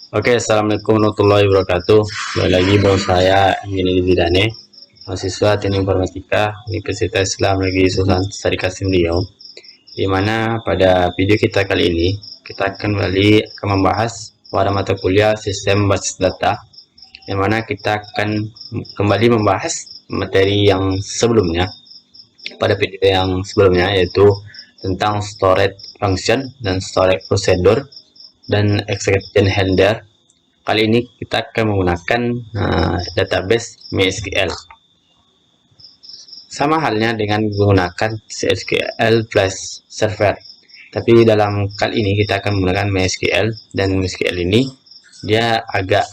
Oke, assalamualaikum warahmatullahi wabarakatuh. Kembali lagi bersama saya Gini Zidane, mahasiswa Teknik Informatika Universitas Islam Negeri Sultan Syarifah Riau. Di mana pada video kita kali ini kita akan membahas pada mata kuliah Sistem Basis Data, di mana kita akan kembali membahas materi yang sebelumnya pada video yang sebelumnya, yaitu tentang storage function dan storage procedure dan exception handler. Kali ini kita akan menggunakan database MySQL. Sama halnya dengan menggunakan SQL Flash Server. Tapi dalam kali ini kita akan menggunakan MySQL, dan MySQL ini dia agak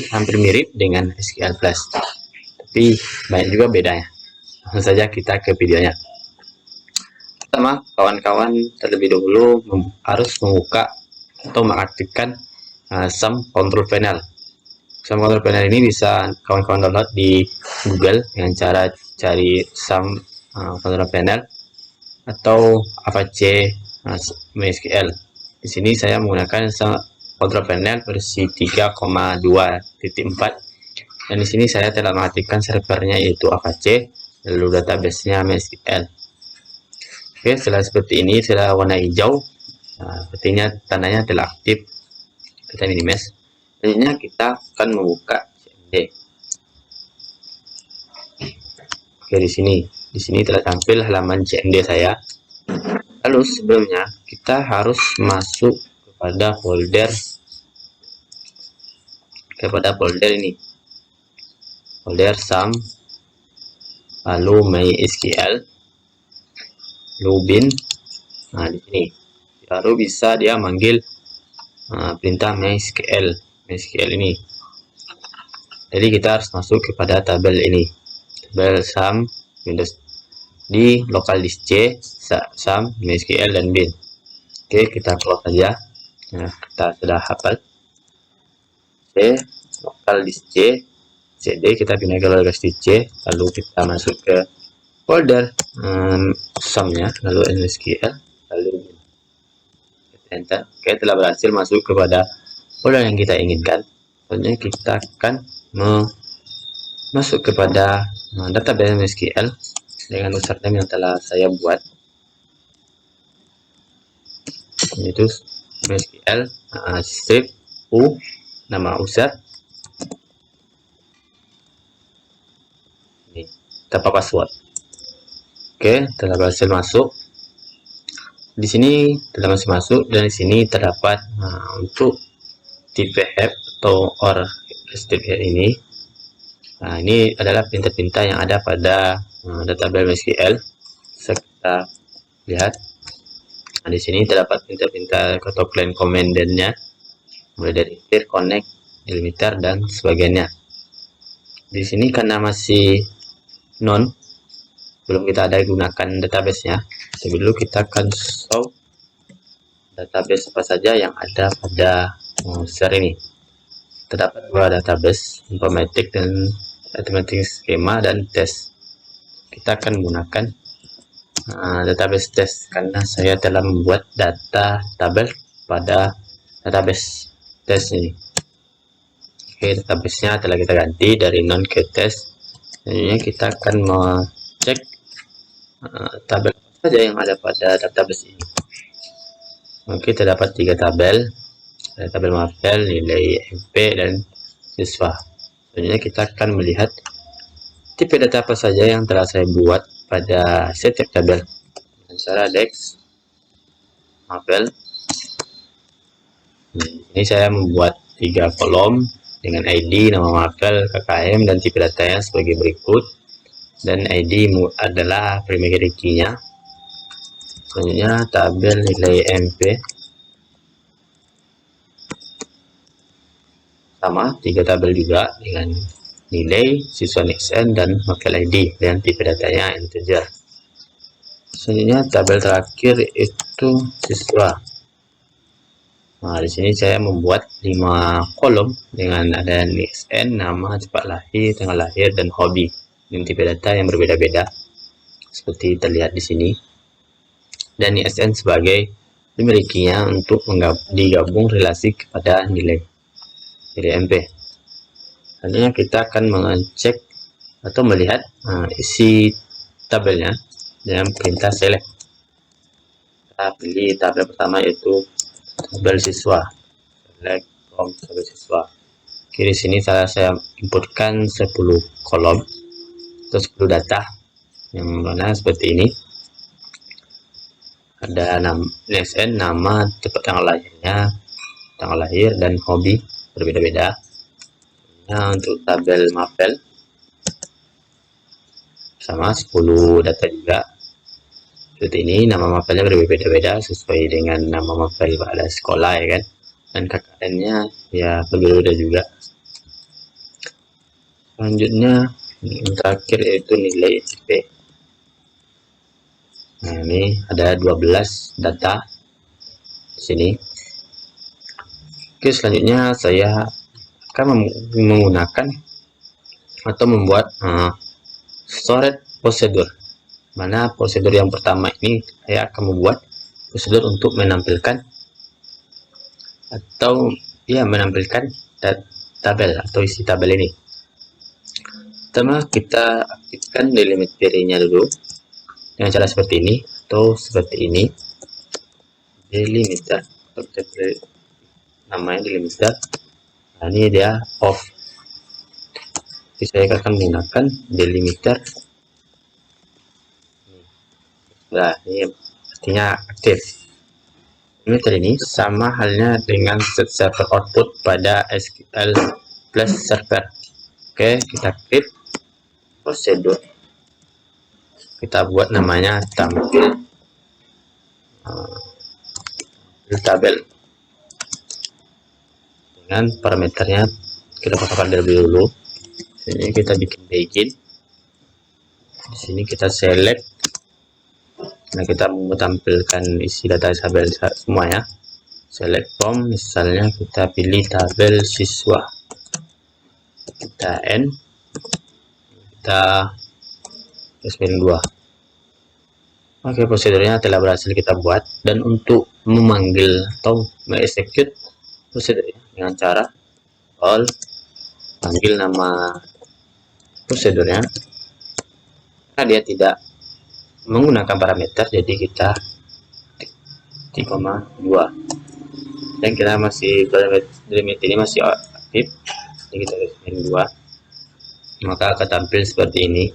hampir mirip dengan SQL Flash. Tapi banyak juga bedanya. Langsung saja kita ke videonya. Pertama, kawan-kawan terlebih dahulu harus membuka atau mengaktifkan SAM Control Panel. SAM Control Panel ini bisa kawan-kawan download di Google dengan cara cari SAM Control Panel atau Apache MySQL. Di sini saya menggunakan SAM Control Panel versi 3,2.4, dan di sini saya telah mengaktifkan servernya yaitu Apache, lalu database-nya MySQL. Oke, setelah seperti ini, setelah warna hijau, artinya tandanya telah aktif. Kita minimize. Selanjutnya kita akan membuka CMD. Oke, di sini telah tampil halaman CMD saya. Lalu sebelumnya kita harus masuk kepada folder ini, folder SAM, lalu MySQL, Lubin. Nah, di sini baru bisa dia manggil perintah MySQL ini. Jadi kita harus masuk kepada tabel ini, tabel SAM Windows di local disk C, SAM, MySQL, dan bin. Oke, kita close saja. Nah, kita sudah hafal C, local disk C, CD, kita pindah ke local disk C, lalu kita masuk ke folder SAM-nya, lalu MySQL, lalu bin. Enter. Oke, telah berhasil masuk kepada folder yang kita inginkan. Selanjutnya kita akan masuk kepada database MySQL dengan username yang telah saya buat, yaitu MySQL strip u nama user ini tanpa password. Oke, telah berhasil masuk. Di sini telah masuk, dan di sini terdapat untuk tipe F atau OR STP ini. Nah, ini adalah perintah-perintah yang ada pada database MySQL. Kita lihat. Nah, di sini terdapat perintah-perintah atau client command-nya, mulai dari clear, connect, delimiter, dan sebagainya. Di sini karena masih belum kita ada gunakan database-nya, tapi dulu kita akan show database apa saja yang ada pada user ini. Terdapat dua database, informatik dan arithmetic schema dan test. Kita akan menggunakan database test karena saya telah membuat data tabel pada database test ini. Oke, database-nya telah kita ganti dari non ke test. Selanjutnya kita akan mengecek tabel apa saja yang ada pada database ini. Oke, terdapat 3 tabel. Ada tabel mapel, nilai MP, dan siswa. Selanjutnya kita akan melihat tipe data apa saja yang telah saya buat pada setiap tabel dengan cara dex mapel. Ini saya membuat 3 kolom dengan ID, nama mapel, KKM, dan tipe datanya sebagai berikut, dan ID adalah primary key-nya. Selanjutnya tabel nilai MP sama 3 tabel juga dengan nilai, siswa XN, dan mapel ID, dan tipe datanya integer. Selanjutnya tabel terakhir itu siswa. Nah, di sini saya membuat 5 kolom dengan ada XN, nama, cepat lahir, tanggal lahir, dan hobi, dan tipe data yang berbeda-beda seperti terlihat di sini. Dan ISN sebagai dimilikinya untuk digabung relasi kepada nilai. pilih MP. Selanjutnya kita akan mengecek atau melihat isi tabelnya dengan perintah select. Kita pilih tabel pertama yaitu tabel siswa, select from tabel siswa. Oke, di sini saya inputkan 10 kolom atau 10 data yang mana seperti ini. Ada NSN, nama, tempat tanggal lahirnya, tanggal lahir, dan hobi berbeda-beda. Nah, untuk tabel mapel sama 10 data juga seperti ini. Nama mapelnya berbeda-beda sesuai dengan nama mapel pada sekolah, ya kan, dan KKN-nya ya berbeda juga. Selanjutnya yang terakhir yaitu nilai IP. Nah, ini ada 12 data di sini. Oke, selanjutnya saya akan menggunakan atau membuat storage prosedur. Mana prosedur yang pertama ini saya akan membuat prosedur untuk menampilkan atau ya menampilkan tabel atau isi tabel ini. Pertama kita aktifkan delimiter-nya dulu dengan cara seperti ini atau seperti ini. Delimiter, namanya delimiter. Nah, ini dia off. Jadi saya akan menggunakan delimiter. Nah, ini artinya aktif. Delimiter ini sama halnya dengan set server output pada SQL plus server. Oke, kita klik prosedur. Kita buat namanya tampil tabel dengan parameternya kita pasangkan terlebih dulu. Sini kita bikin begin. Di sini kita select. Nah, kita mau tampilkan isi data tabel semua ya. Select from, misalnya kita pilih tabel siswa. Kita N. Kita spelling 2. Oke, prosedurnya telah berhasil kita buat, dan untuk memanggil atau mengeksekut prosedurnya dengan cara all, panggil nama prosedurnya. Karena dia tidak menggunakan parameter, jadi kita 3,2, dan kita masih delimiter ini masih aktif, jadi kita spelling 2, maka akan tampil seperti ini.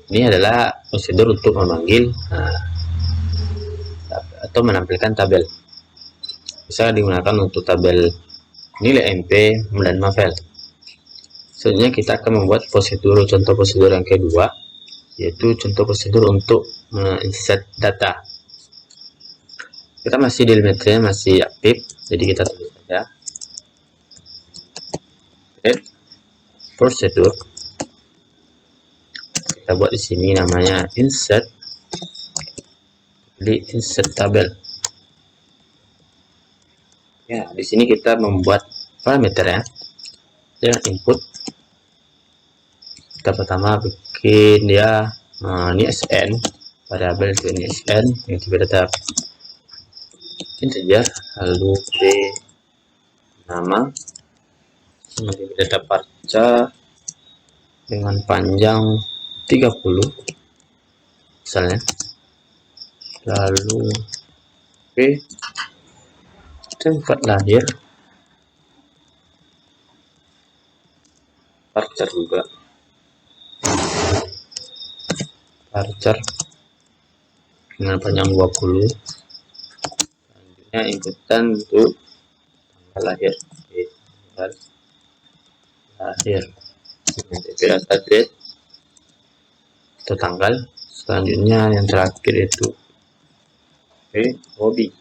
Ini adalah prosedur untuk memanggil atau menampilkan tabel. Bisa digunakan untuk tabel nilai MP dan mapel. Selanjutnya kita akan membuat contoh prosedur yang kedua, yaitu contoh prosedur untuk insert data. Kita masih delimiternya masih aktif, jadi kita tulis saja create prosedur. Kita buat di sini namanya insert, di insert tabel. Ya, di sini kita membuat parameter ya, dengan input. Kita pertama bikin dia ini SN, variabel itu ini SN yang tipe data bikin saja, lalu B nama, kemudian data parca dengan panjang 30 misalnya, lalu B tempat lahir parcer juga, parcer dengan panjang 20. Selanjutnya inputan untuk tanggal lahir, tanggal lahir data date atau tanggal. Selanjutnya yang terakhir itu hobi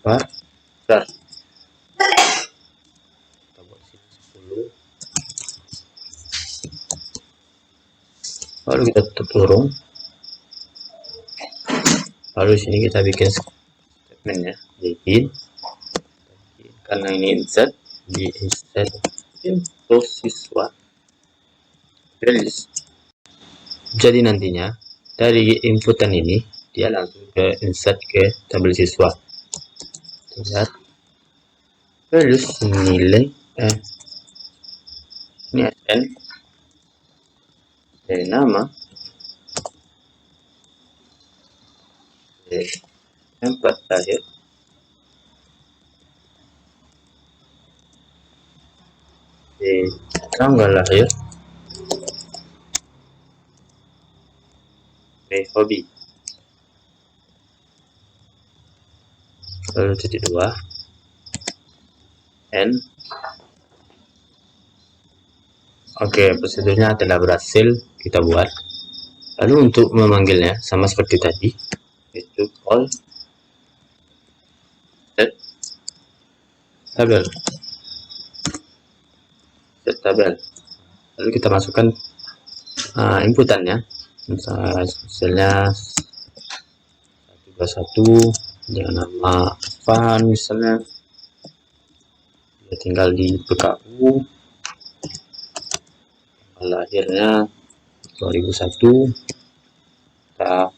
parcer. Kita buat sini 10, lalu kita tutup kurung, lalu sini kita bikin statementnya begin, karena ini insert, di insert info siswa release. Jadi nantinya dari inputan ini dia langsung ke insert ke tabel siswa. Lihat, terus nilai ini SN dari nama tempat lahir di tanggal lahir hobi, lalu titik 2 N. Oke, prosedurnya telah berhasil kita buat. Lalu untuk memanggilnya sama seperti tadi, itu call set tabel, lalu kita masukkan inputannya, misalnya 121 dengan nama Van misalnya, ya tinggal di PKU, lahirnya 2001, kita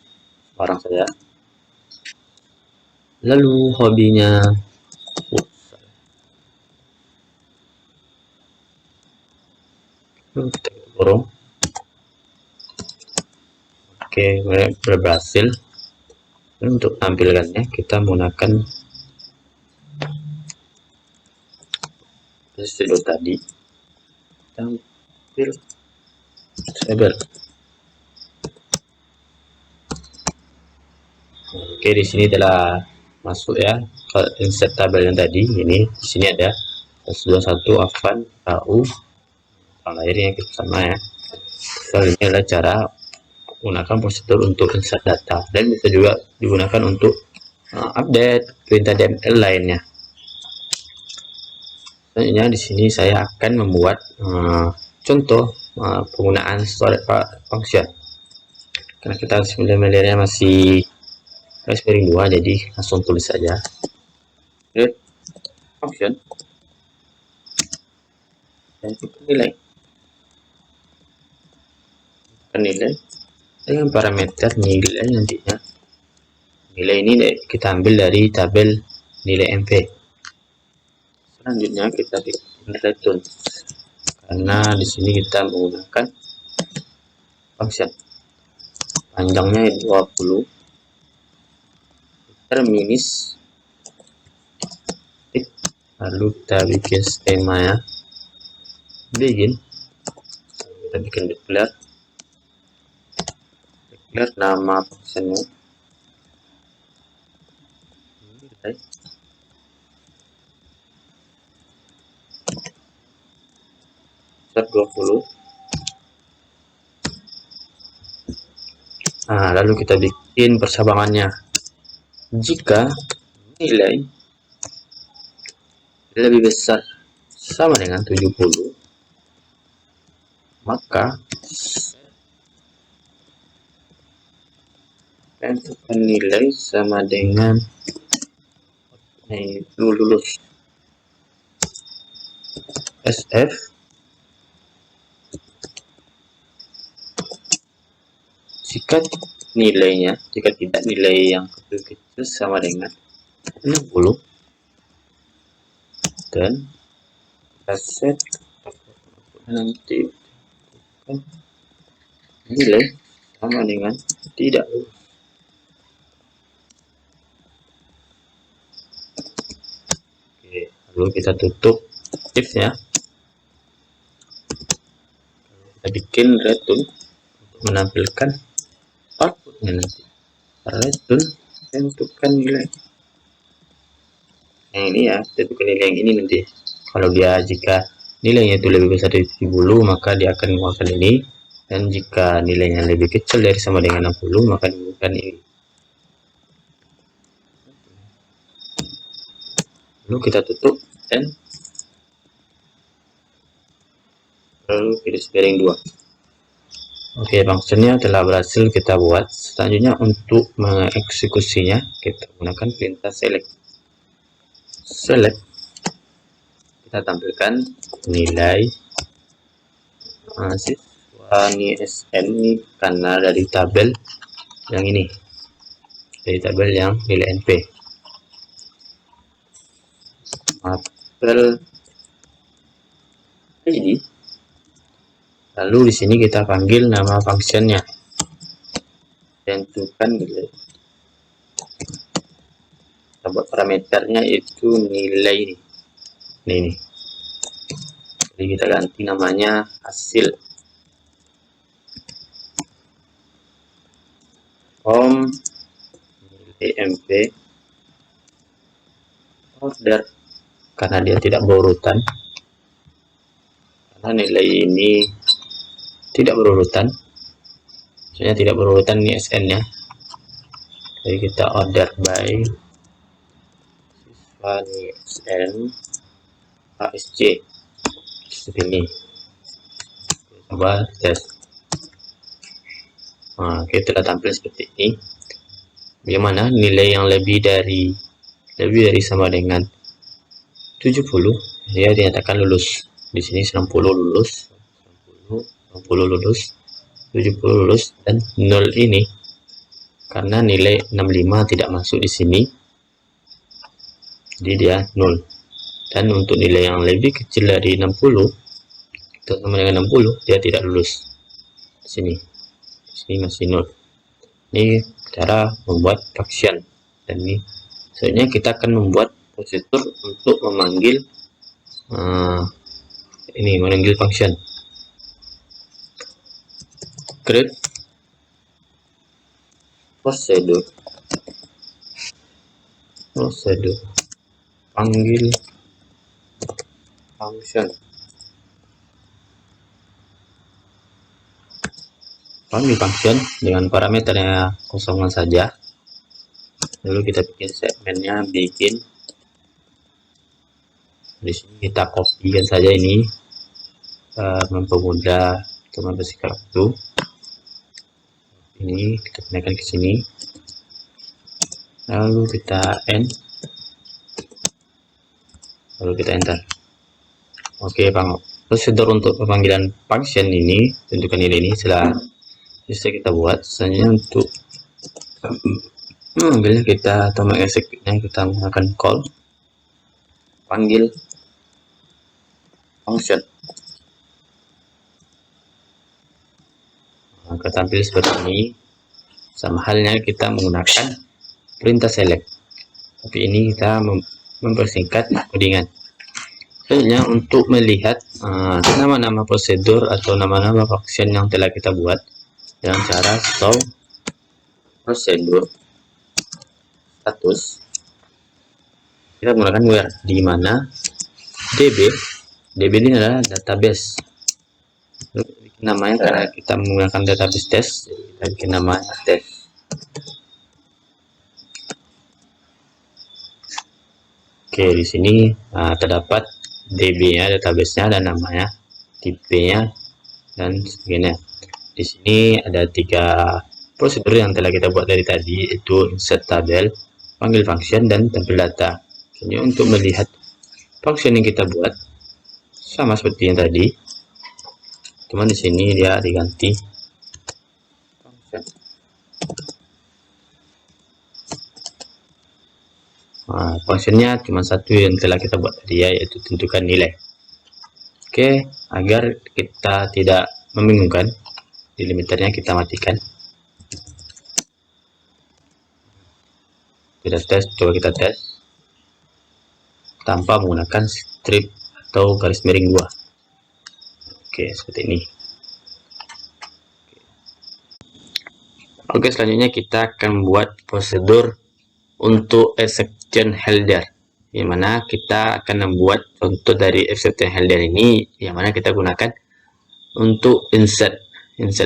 barang saja. Lalu hobinya kita borong. Oke, berhasil. Untuk tampilkannya kita menggunakan prosedur tadi, tampil tabel. Oke, di sini telah masuk ya ke insert tabel yang tadi. Ini di sini ada 21 Afan KU lahirnya kita sama ya. Ini adalah cara menggunakan prosedur untuk insert data, dan bisa juga digunakan untuk update perintah DML lainnya. Selanjutnya di sini saya akan membuat contoh penggunaan storage function, karena kita familiarnya masih Raspberry 2, jadi langsung tulis saja create function dan nilai dengan parameter nilai. Nantinya nilai ini kita ambil dari tabel nilai MP. Selanjutnya kita bikin return, karena di sini kita menggunakan function panjangnya 20 terminis, lalu kita bikin skema ya, begin, kita bikin declare nama functionnya, set 20. Nah, lalu kita bikin persabangannya. Jika nilai lebih besar sama dengan 70, maka tentukan nilai sama dengan lulus SF jika tidak nilai yang kecil sama dengan 60, dan kita set nanti nilai sama dengan tidak lulus. Oke, lalu kita tutup if-nya. Kita bikin return untuk menampilkan outputnya nanti. Return tentukan nilai yang ini ya, tentukan nilai yang ini nanti. Kalau dia jika nilainya itu lebih besar dari 70, maka dia akan mengeluarkan ini, dan jika nilainya lebih kecil dari sama dengan 60, maka digunakan ini. Lalu kita tutup dan lalu garis garing 2. Oke, functionnya telah berhasil kita buat. Selanjutnya untuk mengeksekusinya kita gunakan perintah select. Kita tampilkan nilai siswa ini SN ini karena dari tabel yang ini, dari tabel yang nilai NP. Tabel ID. Lalu di sini kita panggil nama functionnya, tentukan nilai. Kita buat parameternya itu nilai ini. Jadi kita ganti namanya hasil. Nilai MP order, karena dia tidak berurutan, karena nilai ini tidak berurutan, maksudnya tidak berurutan ini SN nya. Jadi kita order by siswa SN ASC seperti ini. Coba tes. Nah, oke, telah tampil seperti ini. Bagaimana nilai yang lebih dari sama dengan 70 dia dinyatakan lulus. Di sini 60 lulus, 60 lulus, 70 lulus, dan 0 ini karena nilai 65 tidak masuk di sini, jadi dia 0. Dan untuk nilai yang lebih kecil dari 60 atau sama dengan 60 dia tidak lulus. Di sini masih 0. Ini cara membuat function, dan ini selanjutnya kita akan membuat prosedur untuk memanggil memanggil function. Create prosedur panggil function. Panggil function dengan parameternya kosongan saja. Lalu kita bikin segmennya, di sini kita kopikan saja ini, mempermudah teman bersikap waktu. Ini kita naikkan ke sini, lalu kita end, lalu kita enter. Oke, prosedur untuk pemanggilan function ini, tentukan nilai ini setelah bisa kita buat. Selanjutnya untuk mengambilnya kita atau mengeksekutnya, kita menggunakan call panggil function. Maka tampil seperti ini. Sama halnya kita menggunakan perintah select, tapi ini kita mempersingkat codingan. Selanjutnya untuk melihat nama-nama prosedur atau nama-nama function yang telah kita buat dengan cara show prosedur status, kita menggunakan where, di mana DB ini adalah database. Namanya karena kita menggunakan database test, kita bikin namanya test. Oke, di sini terdapat DB-nya, database-nya, dan namanya, tipe-nya, dan sebagainya. Di sini ada 3 prosedur yang telah kita buat dari tadi, yaitu insert tabel, panggil function, dan tampil data. Jadi untuk melihat function yang kita buat sama seperti yang tadi, cuman di sini dia diganti function. Functionnya cuma satu yang telah kita buat tadi, yaitu tentukan nilai. Oke, agar kita tidak membingungkan, delimiternya kita matikan. Kita tes, coba kita tes tanpa menggunakan strip atau garis miring 2. Oke, seperti ini. Oke, selanjutnya kita akan membuat prosedur untuk exception handler, yang mana kita akan membuat contoh dari exception handler ini, yang mana kita gunakan untuk insert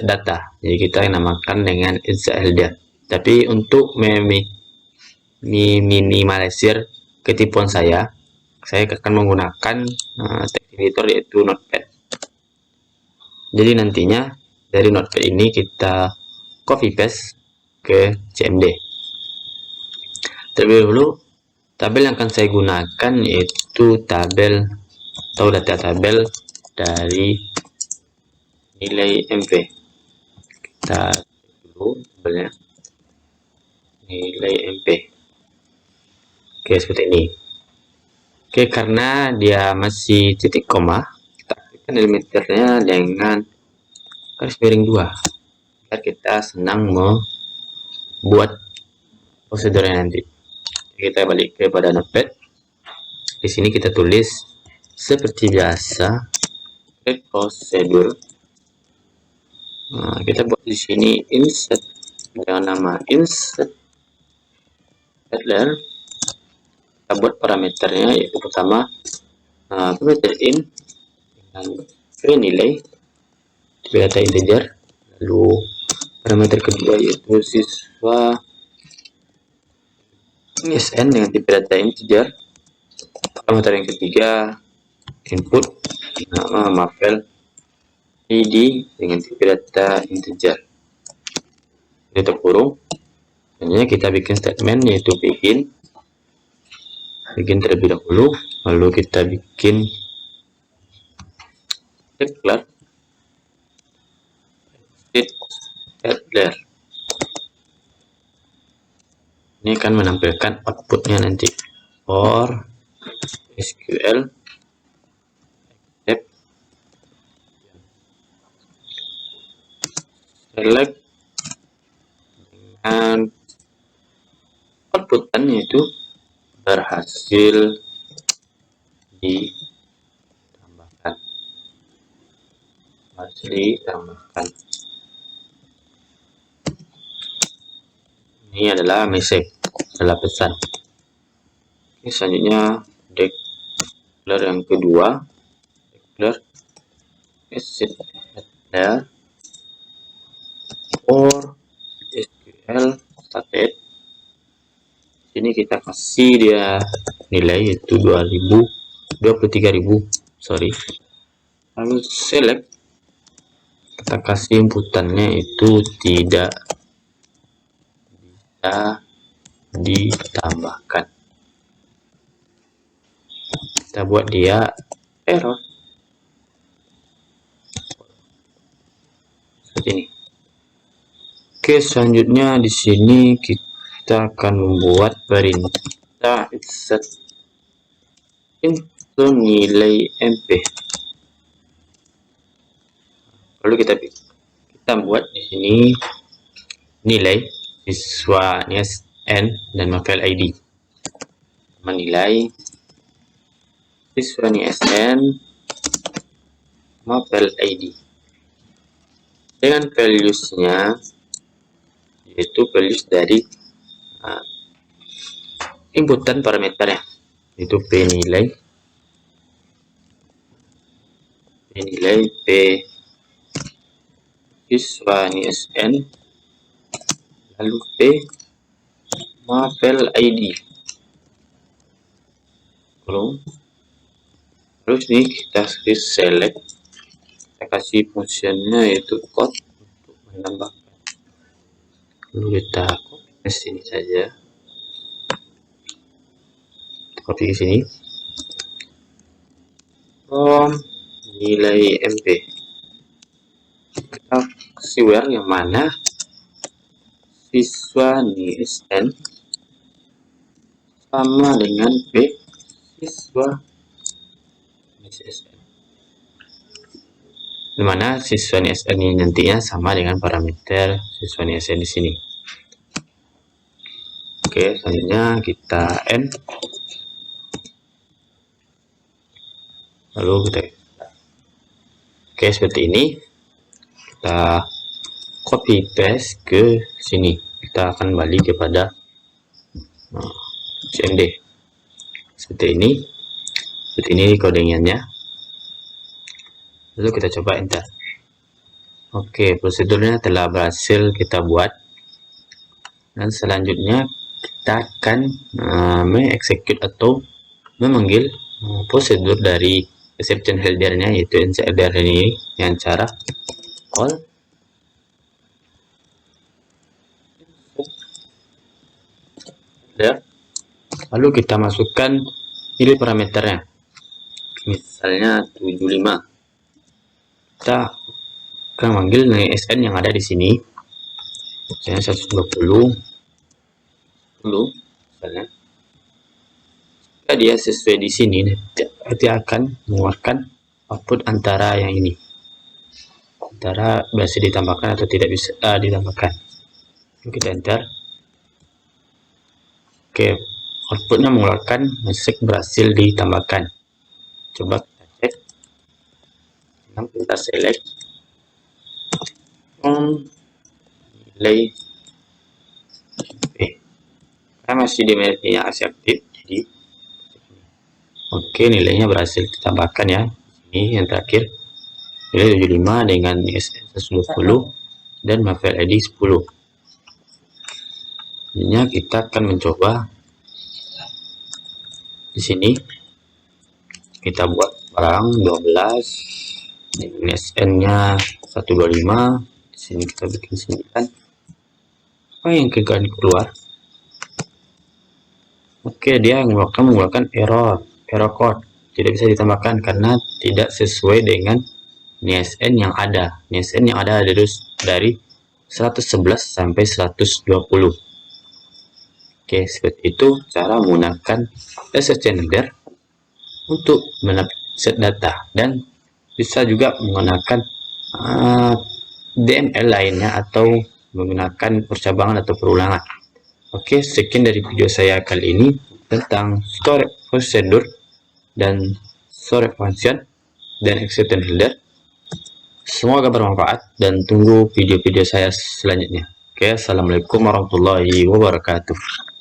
data. Jadi kita namakan dengan insert handler. Tapi untuk minimalisir ketipuan saya akan menggunakan text editor, yaitu Notepad. Jadi nantinya dari Notepad ini kita copy paste ke CMD. Terlebih dahulu, tabel yang akan saya gunakan yaitu tabel atau data tabel dari nilai MP. Kita dulu tabelnya nilai MP. Oke, seperti ini. Oke, karena dia masih titik koma, kita aktifkan delimiternya dengan garis miring 2 agar kita senang membuat prosedurnya nanti. Kita balik kepada notepad. Di sini kita tulis seperti biasa prosedur. Nah, kita buat di sini insert dengan nama insert header. Kita buat parameternya, yaitu pertama parameter in dengan nilai data integer, lalu parameter kedua yaitu siswa SN dengan tipe data integer, parameter yang ketiga input nama mapel ID dengan tipe data integer. Tutup kurung. Selanjutnya kita bikin statement yaitu bikin terlebih dahulu, lalu kita bikin declare header. Ini akan menampilkan outputnya nanti for SQL select dengan outputannya itu berhasil ditambahkan. Ini adalah message, adalah pesan. Oke, selanjutnya declare yang kedua, declare header for SQL stated. Sini kita kasih dia nilai yaitu 23.000, sorry. Lalu select, kita kasih inputannya itu tidak bisa ditambahkan. Kita buat dia error seperti ini. Oke, selanjutnya di sini kita akan membuat perintah insert into nilai MP. Lalu kita buat di sini nilai siswa SN dan mapel ID. Menilai siswa SN mapel ID dengan values-nya yaitu values dari inputan parameternya, itu p nilai p siswa SN, lalu p mapel ID. Terus ini kita select, kita kasih fungsinya yaitu code untuk menambahkan. Lalu kita copy ke sini saja, copy ke sini from nilai MP. Kita kasih where yang mana siswa SN sama dengan p siswa SN, dimana siswa SN ini nantinya sama dengan parameter siswa SN di sini. Oke, selanjutnya kita end, lalu kita seperti ini. Kita copy paste ke sini, kita akan balik kepada CMD seperti ini codingannya. Lalu kita coba enter. Oke, prosedurnya telah berhasil kita buat, dan selanjutnya kita akan mengeksekut atau memanggil prosedur dari exception header-nya, yaitu insert header ini yang cara call lalu kita masukkan pilih parameternya, misalnya 75. Kita akan manggil nilai SN yang ada di sini, misalnya 120 misalnya. Jika dia sesuai di sini, nanti akan mengeluarkan output antara yang ini, antara berhasil ditambahkan atau tidak bisa ditambahkan. Kita enter. Oke, outputnya mengeluarkan message berhasil ditambahkan. Coba kita cek. Kita select nilai karena masih di menitnya masih aktif, jadi oke, nilainya berhasil ditambahkan ya. Ini yang terakhir, nilai 75 dengan ISN 120 dan Mafia ID 10. Ini kita akan mencoba di sini. Kita buat barang 12 dengan ISN-nya 125. Di sini kita bikin 9. Apa yang akan keluar? Oke, dia mengeluarkan error code, tidak bisa ditambahkan karena tidak sesuai dengan NISN yang ada. NISN yang ada dari 111 sampai 120. Oke, seperti itu cara menggunakan SSD Header untuk set data, dan bisa juga menggunakan DML lainnya atau menggunakan percabangan atau perulangan. Oke, sekian dari video saya kali ini tentang storage procedure dan storage function dan exception header. Semoga bermanfaat dan tunggu video-video saya selanjutnya. Oke, assalamualaikum warahmatullahi wabarakatuh.